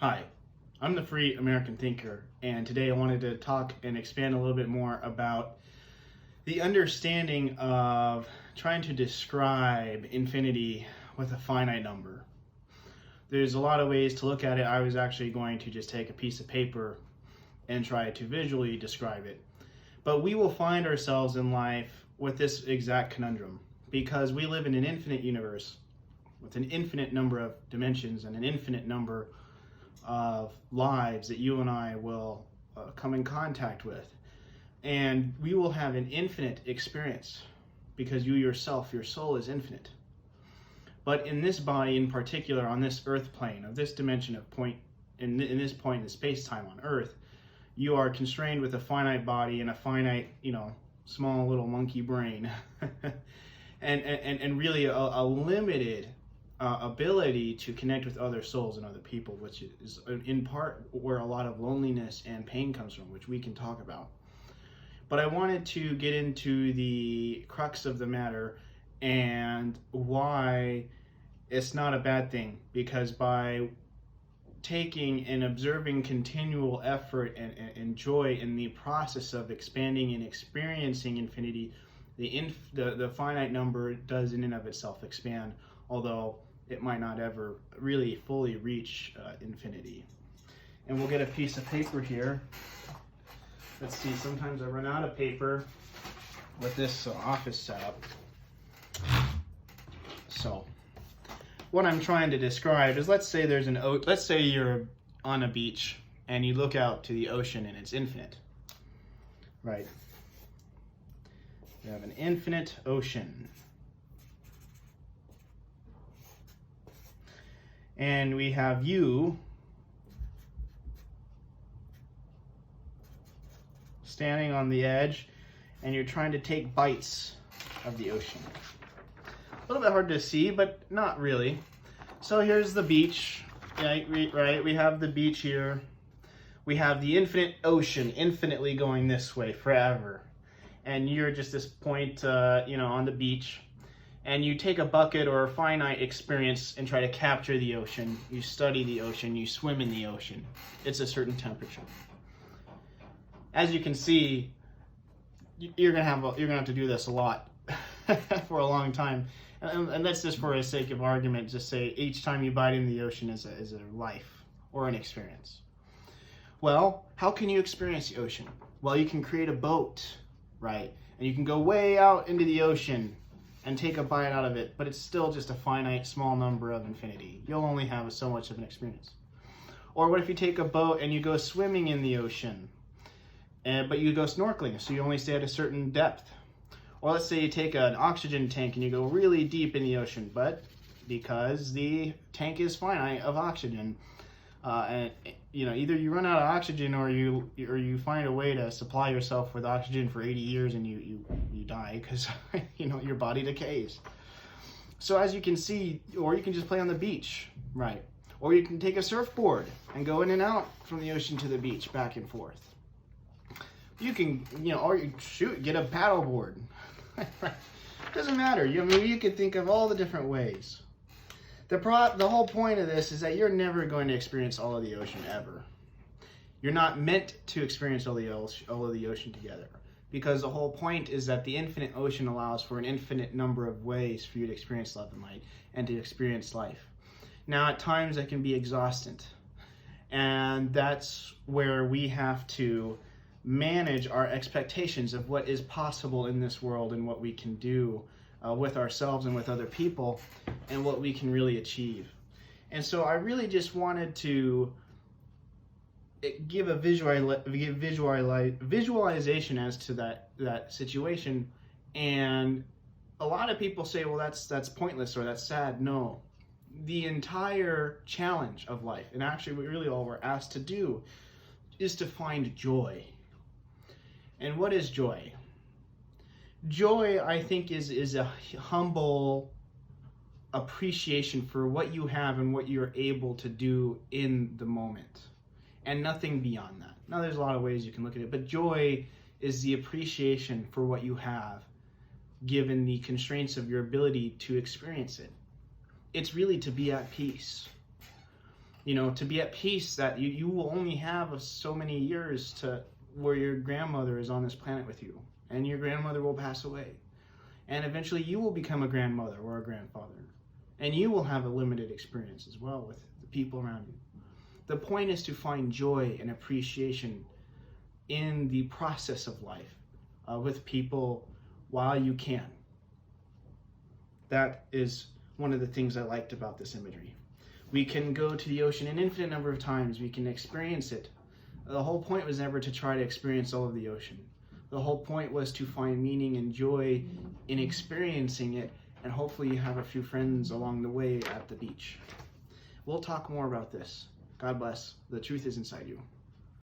Hi, I'm the Free American Thinker, and today I wanted to talk and expand a little bit more about the understanding of trying to describe infinity with a finite number. There's a lot of ways to look at it. I was actually going to just take a piece of paper and try to visually describe it. But we will find ourselves in life with this exact conundrum because we live in an infinite universe with an infinite number of dimensions and an infinite number of lives that you and I will come in contact with. And we will have an infinite experience because you yourself, your soul is infinite. But in this body in particular, on this earth plane, of this dimension of point, in this point in space-time on earth, you are constrained with a finite body and a finite, small little monkey brain. and really a limited ability to connect with other souls and other people, which is in part where a lot of loneliness and pain comes from, which we can talk about. But I wanted to get into the crux of the matter and why it's not a bad thing, because by taking and observing continual effort and joy in the process of expanding and experiencing infinity, the finite number does in and of itself expand, although it might not ever really fully reach infinity. And we'll get a piece of paper here. Let's see, sometimes I run out of paper with this office setup. So what I'm trying to describe is, let's say you're on a beach and you look out to the ocean and it's infinite, right? You have an infinite ocean. And we have you standing on the edge, and you're trying to take bites of the ocean. A little bit hard to see, but not really. So here's the beach, right? We have the beach here. We have the infinite ocean, infinitely going this way forever. And you're just this point, on the beach. And you take a bucket or a finite experience and try to capture the ocean. You study the ocean, you swim in the ocean. It's a certain temperature. As you can see, you're gonna have to do this a lot for a long time. And that's just for the sake of argument, just say each time you bite in the ocean is a life or an experience. Well, how can you experience the ocean? Well, you can create a boat, right? And you can go way out into the ocean and take a bite out of it, but it's still just a finite small number of infinity. You'll only have so much of an experience. Or what if you take a boat and you go swimming in the ocean, but you go snorkeling, so you only stay at a certain depth. Or let's say you take an oxygen tank and you go really deep in the ocean, but because the tank is finite of oxygen, and either you run out of oxygen or you find a way to supply yourself with oxygen for 80 years and you die because your body decays. So as you can see, or you can just play on the beach, right? Or you can take a surfboard and go in and out from the ocean to the beach, back and forth. You can, or you get a paddleboard. Doesn't matter. You could think of all the different ways. The whole point of this is that you're never going to experience all of the ocean ever. You're not meant to experience all of the ocean together, because the whole point is that the infinite ocean allows for an infinite number of ways for you to experience love and light and to experience life. Now, at times that can be exhausting, and that's where we have to manage our expectations of what is possible in this world and what we can do with ourselves and with other people, and what we can really achieve. And so I really just wanted to give a visualization as to that situation. And a lot of people say, well, that's pointless or that's sad. No, the entire challenge of life, and actually really all we're asked to do, is to find joy. And what is joy? Joy, I think, is a humble appreciation for what you have and what you're able to do in the moment, and nothing beyond that. Now, there's a lot of ways you can look at it, but joy is the appreciation for what you have, given the constraints of your ability to experience it. It's really to be at peace. to be at peace that you will only have so many years to where your grandmother is on this planet with you, and your grandmother will pass away, and eventually you will become a grandmother or a grandfather, and you will have a limited experience as well with the people around you. The point is to find joy and appreciation in the process of life with people while you can. That is one of the things I liked about this imagery. We can go to the ocean an infinite number of times. We can experience it. The whole point was never to try to experience all of the ocean. The whole point was to find meaning and joy in experiencing it, and hopefully you have a few friends along the way at the beach. We'll talk more about this. God bless. The truth is inside you.